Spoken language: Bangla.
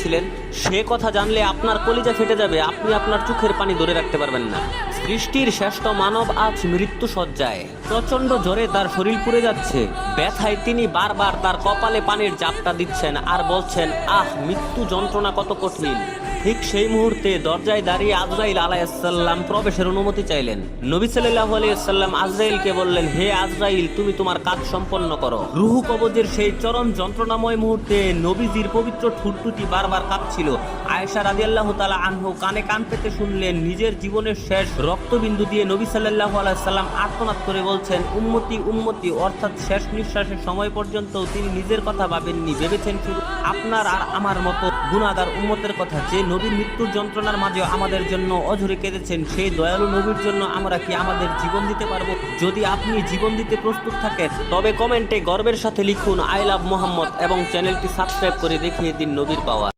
দিয়েছিলেন, সে কথা জানলে আপনার কলিজা ফেটে যাবে, আপনি আপনার চোখের পানি ধরে রাখতে পারবেন না। সৃষ্টির শ্রেষ্ঠ মানব আজ মৃত্যু সজ্জায়, প্রচন্ড জ্বরে তার শরীর পুড়ে যাচ্ছে, ব্যথায় তিনি বারবার তার কপালে পানির জাপটা দিচ্ছেন আর বলছেন, আহ, মৃত্যু যন্ত্রণা কত কঠিন। ঠিক সেই মুহূর্তে দরজায় দাঁড়িয়ে আজরাইল আলাইহিসসালাম প্রবেশের অনুমতি চাইলেন। নবী সাল্লাল্লাহু আলাইহি ওয়াসাল্লাম আজরাইলকে বললেন, হে আজরাইল, তুমি তোমার কাজ সম্পন্ন করো। রূহ কবজের সেই চরম যন্ত্রণাময় মুহূর্তে নবীজির পবিত্র ঠোঁট দুটি বারবার কাঁপছিল। আয়েশা রাদিয়াল্লাহু তাআলা আনহু কানে কান পেতে শুনলেন, নিজের জীবনের শেষ রক্তবিন্দু দিয়ে নবী সাল্লাল্লাহু আলাইহি ওয়াসাল্লাম আর্তনাদ করে বলছেন, উম্মতি উম্মতি, অর্থাৎ শেষ নিঃশ্বাসের সময় পর্যন্ত তিনি নিজের কথা ভাবেননি, ভেবেছেন শুধু আপনার আর আমার মতো গুনাহগার উম্মতের কথা। যে নবীর মৃত্যুর যন্ত্রণার মাঝে আমাদের জন্য অঝরে কেঁদেছেন, সেই দয়ালু নবীর জন্য আমরা কি আমাদের জীবন দিতে পারবো? যদি আপনি জীবন দিতে প্রস্তুত থাকেন তবে কমেন্টে গর্বের সাথে লিখুন আই লাভ মোহাম্মদ এবং চ্যানেলটি সাবস্ক্রাইব করে দেখিয়ে দিন নবীর পাওয়ার।